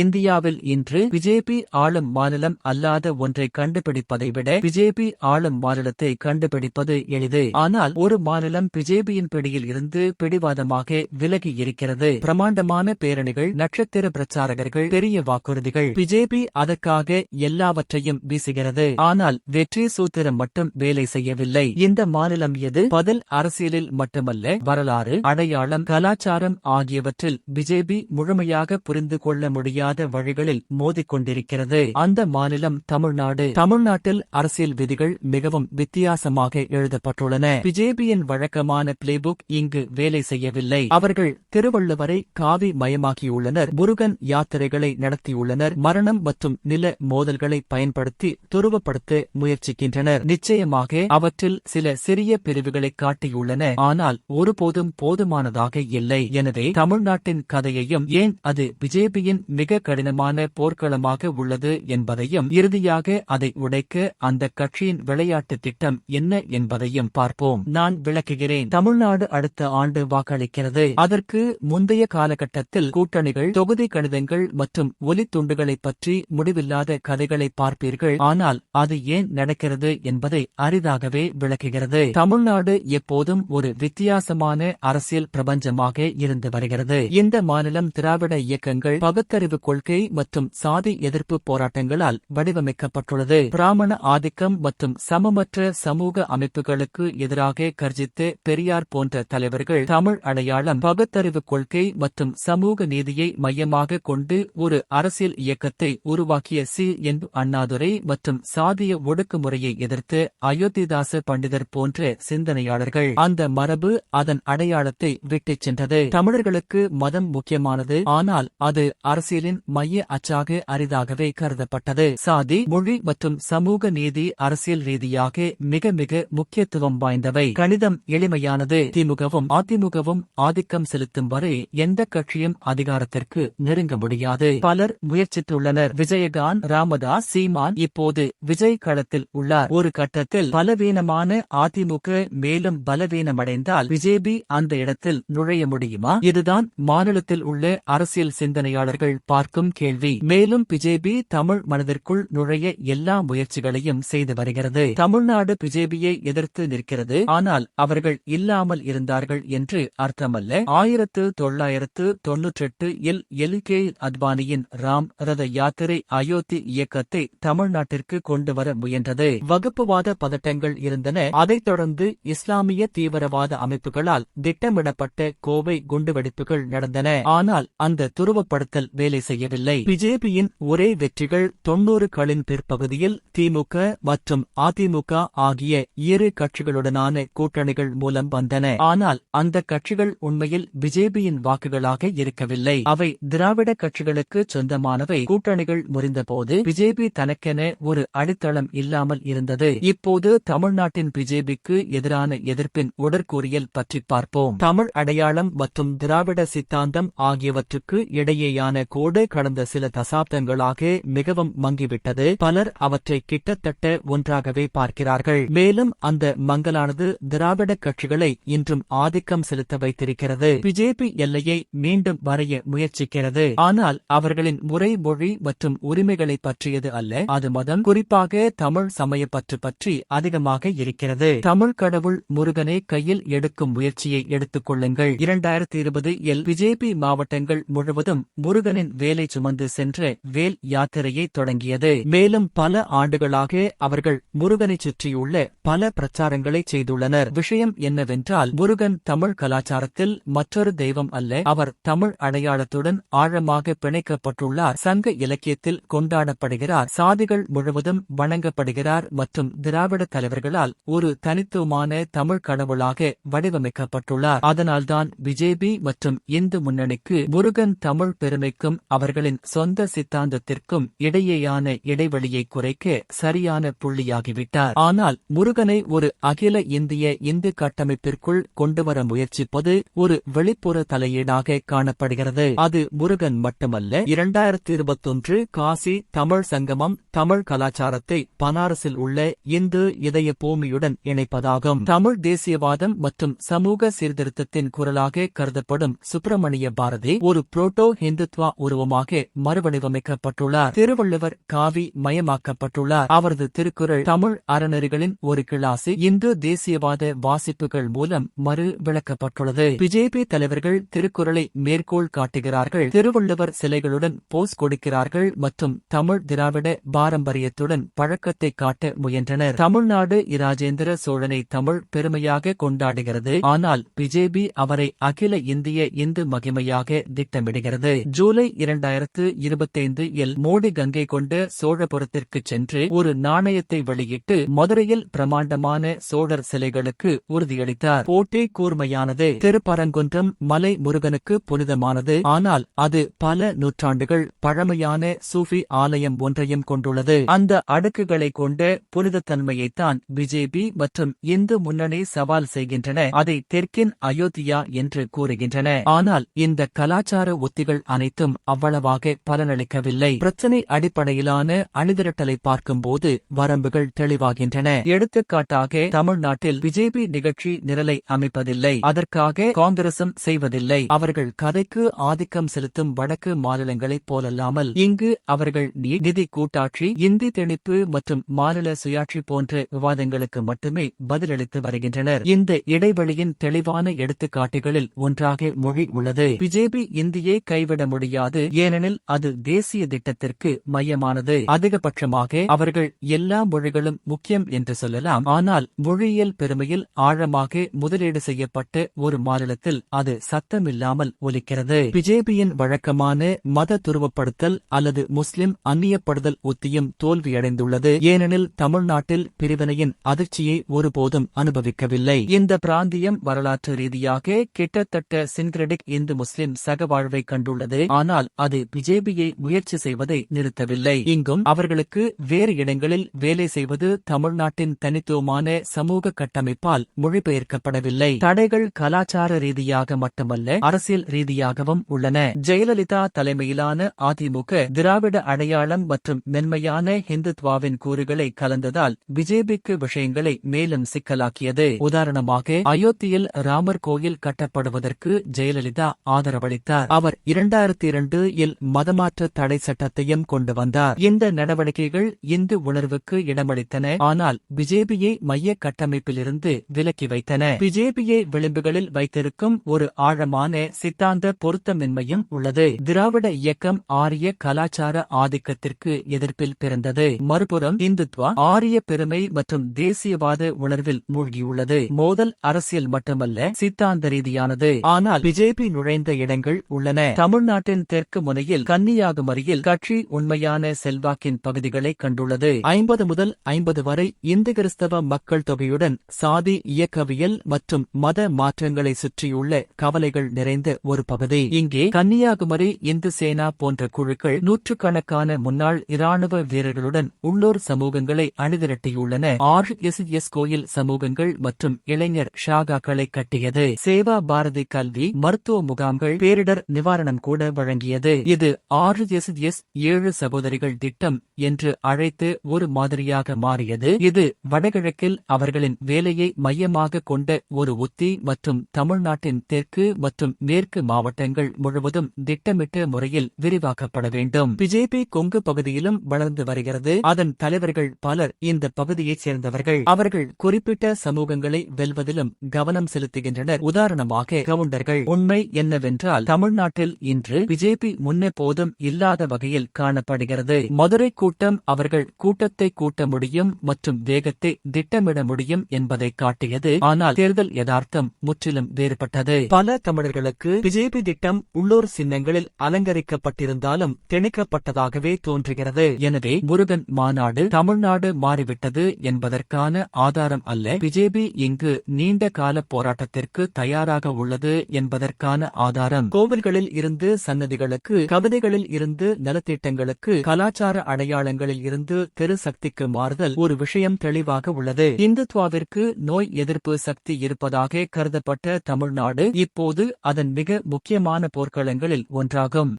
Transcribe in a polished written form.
இந்தியாவில் இன்று பிஜேபி ஆளும் மாநிலம் அல்லாத ஒன்றை கண்டுபிடிப்பதை விட பிஜேபி ஆளும் மாநிலத்தை கண்டுபிடிப்பது எளிது. ஆனால் ஒரு மாநிலம் பிஜேபியின் பிடியில் இருந்து பிடிவாதமாக விலகி இருக்கிறது. பிரமாண்டமான பேரணிகள், நட்சத்திர பிரச்சாரகர்கள், பெரிய வாக்குறுதிகள். பிஜேபி அதற்காக எல்லாவற்றையும் வீசுகிறது. ஆனால் வெற்றி சூத்திரம் மட்டும் வேலை செய்யவில்லை. இந்த மாநிலம் எது? பதில் அரசியலில் மட்டுமல்ல, வரலாறு, அடையாளம், கலாச்சாரம் ஆகியவற்றில் பிஜேபி முழுமையாக புரிந்து கொள்ள முடியாத வழிகளில் மோதிக்கொண்டிருக்கிறது. அந்த மாநிலம் தமிழ்நாடு. தமிழ்நாட்டில் அரசியல் விதிகள் மிகவும் வித்தியாசமாக எழுதப்பட்டுள்ளன. பிஜேபியின் வழக்கமான பிளேபுக் இங்கு வேலை செய்யவில்லை. அவர்கள் திருவள்ளுவரை காவி மயமாக்கியுள்ளனர், முருகன் யாத்திரைகளை நடத்தியுள்ளனர், மரணம் மற்றும் நில மோதல்களை பயன்படுத்தி துருவப்படுத்த முயற்சிக்கின்றனர். நிச்சயமாக அவற்றில் சில சிறிய பிரிவுகளை காட்டியுள்ளன, ஆனால் ஒருபோதும் போதுமானதாக இல்லை. எனவே தமிழ்நாட்டின் கதையையும், ஏன் அது பிஜேபியின் மிக கடினமான போர்க்களமாக உள்ளது என்பதையும், இறுதியாக அதை உடைக்க அந்த கட்சியின் விளையாட்டு திட்டம் என்ன என்பதையும் பார்ப்போம். நான் விளக்குகிறேன். தமிழ்நாடு அடுத்த ஆண்டு வாக்களிக்கிறது. அதற்கு முந்தைய காலகட்டத்தில் கூட்டணிகள், தொகுதி கணிதங்கள் மற்றும் ஒலி துண்டுகளைப் பற்றி முடிவில்லாத கதைகளை பார்ப்பீர்கள். ஆனால் அது ஏன் நடக்கிறது என்பதை அரிதாகவே விளக்குகிறது. தமிழ்நாடு எப்போதும் ஒரு வித்தியாசமான அரசியல் பிரபஞ்சமாக இருந்து வருகிறது. இந்த மாநிலம் திராவிட இயக்கங்கள், பகுத்தறிவு கொள்கை மற்றும் சாதி எதிர்ப்பு போராட்டங்களால் வடிவமைக்கப்பட்டுள்ளது. பிராமண ஆதிக்கம் மற்றும் சமமற்ற சமூக அமைப்புகளுக்கு எதிராக கர்ஜித்த பெரியார் போன்ற தலைவர்கள் தமிழ் அடையாளம், பகுத்தறிவு கொள்கை மற்றும் சமூக நீதியை மையமாக கொண்டு ஒரு அரசியல் இயக்கத்தை உருவாக்கிய என். அண்ணாதுரை மற்றும் சாதிய ஒடுக்குமுறையை எதிர்த்து அயோத்திதாச பண்டிதர் போன்ற சிந்தனையாளர்கள். அந்த மரபு அதன் அடையாளத்தை விட்டுச் சென்றது. தமிழர்களுக்கு மதம் முக்கியமானது, ஆனால் அது அரசியலின் மைய அச்சாக அரிதாகவே கருதப்பட்டது. சாதி, மொழி மற்றும் சமூக நீதி அரசியல் ரீதியாக மிக மிக முக்கியத்துவம் வாய்ந்தவை. கணிதம் எளிமையானது. திமுகவும் அதிமுகவும் ஆதிக்கம் செலுத்தும் வரை எந்த கட்சியும் அதிகாரத்திற்கு நெருங்க முடியாது. பலர் முயற்சித்துள்ளனர். விஜயகாந்த், ராமதாஸ், சீமான். இப்போது விஜய் களத்தில் உள்ளார். ஒரு கட்டத்தில் பலவீனமான அதிமுக மேலும் பலவீனமடைந்தால் பிஜேபி அந்த இடத்தில் நுழைய முடியுமா? இதுதான் மாநிலத்தில் உள்ள அரசியல் சிந்தனையாளர்கள் பார்க்கும் கேள்வி. மேலும் பிஜேபி தமிழ் மனதிற்குள் நுழைய எல்லா முயற்சிகளையும் செய்து வருகிறது. தமிழ்நாடு பிஜேபியை எதிர்த்து நிற்கிறது, ஆனால் அவர்கள் இல்லாமல் இருந்தார்கள் என்று அர்த்தமல்ல. 1998 இல் எல்.கே. அத்வானியின் ராம் ரத யாத்திரை அயோத்தி இயக்கத்தை தமிழ்நாட்டிற்கு கொண்டு வர முயன்றது. வகுப்புவாத பதட்டங்கள் இருந்தன. அதைத் தொடர்ந்து இஸ்லாமிய தீவிரவாத அமைப்புகளால் திட்டமிடப்பட்ட கோவை குண்டுவெடிப்புகள் நடந்தன. ஆனால் அந்த துருவப்படுத்தல் வேலை செய்யவில்லை. பிஜேபியின் ஒரே வெற்றிகள் 90களின் பிற்பகுதியில் திமுக மற்றும் அதிமுக ஆகிய இரு கட்சிகளுடனான கூட்டணிகள் மூலம் வந்தன. ஆனால் அந்த கட்சிகள் உண்மையில் பிஜேபியின் வாக்குகளாக இருக்கவில்லை. அவை திராவிட கட்சிகளுக்கு சொந்தமானவை. கூட்டணிகள் முறிந்தபோது பிஜேபி தனக்கென ஒரு அடித்தளம் இல்லாமல் இருந்தது. இப்போது தமிழ்நாட்டின் பிஜேபிக்கு எதிரான எதிர்ப்பின் உடற்கூறியல் பற்றி பார்ப்போம். தமிழ் அடையாளம் மற்றும் திராவிட சித்தாந்தம் ஆகியவற்றுக்கு இடையேயான கோடு கடந்த சில தசாப்தங்களாக மிகவும் மங்கிவிட்டது. பலர் அவற்றை கிட்டத்தட்ட ஒன்றாகவே பார்க்கிறார்கள். மேலும் அந்த மங்கலானது திராவிட கட்சிகளை இன்றும் ஆதிக்கம் செலுத்த வைத்திருக்கிறது. பிஜேபி எல்லையை மீண்டும் வரைய முயற்சிக்கிறது. ஆனால் அவர்களின் முறை, மொழி மற்றும் உரிமைகளை பற்றியது அல்ல. அது மதம், குறிப்பாக தமிழ் சமயப்பற்று பற்றி அதிகமாக இருக்கிறது. தமிழ் கடவுள் முருகனை கையில் எடுக்கும் முயற்சியை எடுத்துக் கொள்ளுங்கள். 2020 இல் பிஜேபி மாவட்டங்கள் முழுவதும் முருகனின் வேலை சுமந்து சென்ற வேல் யாத்திரையை தொடங்கியது. மேலும் பல ஆண்டுகளாக அவர்கள் முருகனை சுற்றியுள்ள பல பிரச்சாரங்களை செய்துள்ளனர். விஷயம் என்னவென்றால், முருகன் தமிழ் கலாச்சாரத்தில் மற்றொரு தெய்வம் அல்ல. அவர் தமிழ் அடையாளத்துடன் ஆழமாக பிணைக்கப்பட்டுள்ளார். சங்க இலக்கியத்தில் கொண்டாடப்படுகிறார். சாதிகள் முழுவதும் வணங்கப்படுகிறார் மற்றும் திராவிட தலைவர்களால் ஒரு தனித்துவமான தமிழ் கடவுளாக வடிவமைக்கப்பட்டுள்ளார். அதனால்தான் பிஜேபி மற்றும் இந்து முன்னணிக்கு முருகன் தமிழ் பெருமைக்கும் அவர்களின் சொந்த சித்தாந்தத்திற்கும் இடையேயான இடைவெளியை குறைக்க சரியான புள்ளியாகிவிட்டார். ஆனால் முருகனை ஒரு அகில இந்திய இந்து கட்டமைப்பிற்குள் கொண்டுவர முயற்சிப்பது ஒரு வெளிப்புற தலையீடாக காணப்படுகிறது. அது முருகன் மட்டுமல்ல. 2021 காசி தமிழ் சங்கமம் தமிழ் கலாச்சாரத்தை பனாரஸில் உள்ள இந்து இதய பூமியுடன் இணைப்பதாகும். தமிழ் தேசியவாதம் மற்றும் சமூக சீர்திருத்தத்தின் குரலாக கருதப்படும் சுப்பிரமணிய பாரதி ஒரு புரோட்டோ ஹிந்துத்வா உருவம் தனித்துவமாக மறுவடிவமைக்கப்பட்டுள்ளார். திருவள்ளுவர் காவி மயமாக்கப்பட்டுள்ளார். அவரது திருக்குறள் தமிழ் அறநெறிகளின் ஒரு கிளாசி இந்து தேசியவாத வாசிப்புகள் மூலம் மறு விளக்கப்பட்டுள்ளது. பிஜேபி தலைவர்கள் திருக்குறளை மேற்கோள் காட்டுகிறார்கள், திருவள்ளுவர் சிலைகளுடன் போஸ் கொடுக்கிறார்கள் மற்றும் தமிழ் திராவிட பாரம்பரியத்துடன் பழக்கத்தை காட்ட முயன்றனர். தமிழ்நாடு இராஜேந்திர சோழனை தமிழ் பெருமையாக கொண்டாடுகிறது, ஆனால் பிஜேபி அவரை அகில இந்திய இந்து மகிமையாக திட்டமிடுகிறது. ஜூலை 2025 இல் மோடி கங்கை கொண்ட சோழபுரத்திற்கு சென்று ஒரு நாணயத்தை வெளியிட்டு மதுரையில் பிரமாண்டமான சோழர் சிலைகளுக்கு உறுதியளித்தார். போட்டி கூர்மையானது. திருப்பரங்குன்றம் மலை முருகனுக்கு புனிதமானது, ஆனால் அது பல நூற்றாண்டுகள் பழமையான சூஃபி ஆலயம் ஒன்றையும் கொண்டுள்ளது. அந்த அடுக்குகளை கொண்ட புனிதத்தன்மையைத்தான் பிஜேபி மற்றும் இந்து முன்னணி சவால் செய்கின்றன. அதை தெற்கின் அயோத்தியா என்று கூறுகின்றன. ஆனால் இந்த கலாச்சார உத்திகள் அனைத்தும் அவ்வளவாக பலனளிக்கவில்லை. பிரச்சனை அடிப்படையிலான அணிதிரட்டலை பார்க்கும்போது வரம்புகள் தெளிவாகின்றன. எடுத்துக்காட்டாக தமிழ்நாட்டில் பிஜேபி நிகழ்ச்சி நிரலை அமைப்பதில்லை, அதற்காக காங்கிரசும் செய்வதில்லை. அவர்கள் கதைக்கு ஆதிக்கம் செலுத்தும் வடக்கு மாநிலங்களைப் போலல்லாமல் இங்கு அவர்கள் நிதி கூட்டாட்சி, இந்தி திணிப்பு மற்றும் மாநில சுயாட்சி போன்ற விவாதங்களுக்கு மட்டுமே பதிலளித்து வருகின்றனர். இந்த இடைவெளியின் தெளிவான எடுத்துக்காட்டுகளில் ஒன்றாக மொழி உள்ளது. பிஜேபி இந்தியை கைவிட முடியாது, ஏனெனில் அது தேசிய திட்டத்திற்கு மையமானது. அதிகபட்சமாக அவர்கள் எல்லா மொழிகளும் முக்கியம் என்று சொல்லலாம், ஆனால் மொழியியல் பெருமையில் ஆழமாக முதலீடு செய்யப்பட்ட ஒரு மாநிலத்தில் அது சத்தமில்லாமல் ஒலிக்கிறது. பிஜேபியின் வழக்கமான மத துருவப்படுத்தல் அல்லது முஸ்லிம் அந்நியப்படுதல் உத்தியும் தோல்வியடைந்துள்ளது, ஏனெனில் தமிழ்நாட்டில் பிரிவினையின் அதிர்ச்சியை ஒருபோதும் அனுபவிக்கவில்லை. இந்த பிராந்தியம் வரலாற்று ரீதியாக கிட்டத்தட்ட சின்கிரெடிக் இந்து முஸ்லிம் சகவாழ்வை கண்டுள்ளது, ஆனால் அது பிஜேபியை முயற்சி செய்வதை நிறுத்தவில்லை. இங்கும் அவர்களுக்கு வேறு இடங்களில் வேலை செய்வது தமிழ்நாட்டின் தனித்துவமான சமூக கட்டமைப்பால் மொழிபெயர்க்கப்படவில்லை. தடைகள் கலாச்சார ரீதியாக மட்டுமல்ல, அரசியல் ரீதியாகவும் உள்ளன. ஜெயலலிதா தலைமையிலான அதிமுக திராவிட அடையாளம் மற்றும் மென்மையான ஹிந்துத்வாவின் கூறுகளை கலந்ததால் பிஜேபிக்கு விஷயங்களை மேலும் சிக்கலாக்கியது. உதாரணமாக, அயோத்தியில் ராமர் கோயில் கட்டப்படுவதற்கு ஜெயலலிதா ஆதரவளித்தார். அவர் 2002 இல் மதமாற்ற தடை சட்டத்தையும் கொண்டு வந்தார். இந்த நடவடிக்கைகள் இந்து உணர்வுக்கு இடமளித்தன, ஆனால் பிஜேபியை மைய கட்டமைப்பிலிருந்து விலக்கி வைத்தன. பிஜேபியை விளிம்புகளில் வைத்திருக்கும் ஒரு ஆழமான சித்தாந்த பொருத்தமின்மையும் உள்ளது. திராவிட இயக்கம் ஆரிய கலாச்சார ஆதிக்கத்திற்கு எதிர்ப்பில் பிறந்தது. மறுபுறம் இந்துத்வா ஆரிய பெருமை மற்றும் தேசியவாத உணர்வில் மூழ்கியுள்ளது. மோதல் அரசியல் மட்டுமல்ல, சித்தாந்த ரீதியானது. ஆனால் பிஜேபி நுழைந்த இடங்கள் உள்ளன. தமிழ்நாட்டின் தெற்கு முனையில் கன்னியாகுமரியில் கட்சி உண்மையான செல்வாக்கின் பகுதிகளை கண்டுள்ளது. 50 முதல் 50 வரை இந்து கிறிஸ்தவ மக்கள் தொகையுடன் சாதி இயக்கவியல் மற்றும் மத மாற்றங்களை சுற்றியுள்ள கவலைகள் நிறைந்த ஒரு பகுதி. இங்கே கன்னியாகுமரி இந்து சேனா போன்ற குழுக்கள் நூற்றுக்கணக்கான முன்னாள் இராணுவ வீரர்களுடன் உள்ளூர் சமூகங்களை அணிதிரட்டியுள்ளன. RSS கோயில் சமூகங்கள் மற்றும் இளைஞர் ஷாகாக்களை கட்டியது. சேவா பாரதி கல்வி, மருத்துவ முகாம்கள், பேரிடர் நிவாரணம் கூட வழங்கியது. இது RSS 7 சகோதரிகள் திட்டம் என்று அழைத்து ஒரு மாதிரியாக மாறியது. இது வடகிழக்கில் அவர்களின் வேலையை மையமாக கொண்ட ஒரு உத்தி மற்றும் தமிழ்நாட்டின் தெற்கு மற்றும் மேற்கு மாவட்டங்கள் முழுவதும் திட்டமிட்ட முறையில் விரிவாக்கப்பட வேண்டும். பிஜேபி கொங்கு பகுதியிலும் வளர்ந்து வருகிறது. அதன் தலைவர்கள் பலர் இந்த பகுதியைச் சேர்ந்தவர்கள். அவர்கள் குறிப்பிட்ட சமூகங்களை வெல்வதிலும் கவனம் செலுத்துகின்றனர். உதாரணமாக கவுண்டர்கள். உண்மை என்னவென்றால் தமிழ்நாட்டில் இன்று பிஜேபி முன்னெப்போதும் இல்லாத வகையில் காணப்படுகிறது. மதுரை கூட்டம் அவர்கள் கூட்டத்தை கூட்ட முடியும் மற்றும் வேகத்தை திட்டமிட முடியும் என்பதை காட்டியது. ஆனால் தேர்தல் யதார்த்தம் முற்றிலும் வேறுபட்டது. பல தமிழர்களுக்கு பிஜேபி திட்டம் உள்ளூர் சின்னங்களில் அலங்கரிக்கப்பட்டிருந்தாலும் திணிக்கப்பட்டதாகவே தோன்றுகிறது. எனவே முருகன் மாநாடு தமிழ்நாடு மாறிவிட்டது என்பதற்கான ஆதாரம் அல்ல, பிஜேபி இங்கு நீண்ட கால போராட்டத்திற்கு தயாராக உள்ளது என்பதற்கான ஆதாரம். கோவில்களில் இருந்து சன்னதிகளுக்கு, கவிதைகளில் இருந்து நலத்திட்டங்களுக்கு, கலாச்சார அடையாளங்களில் இருந்து தெரு சக்திக்கு மாறுதல் ஒரு விஷயம் தெளிவாக உள்ளது. இந்துத்வாவிற்கு நோய் எதிர்ப்பு சக்தி இருப்பதாக கருதப்பட்ட தமிழ்நாடு இப்போது அதன் மிக முக்கியமான போர்க்களங்களில் ஒன்றாகும்.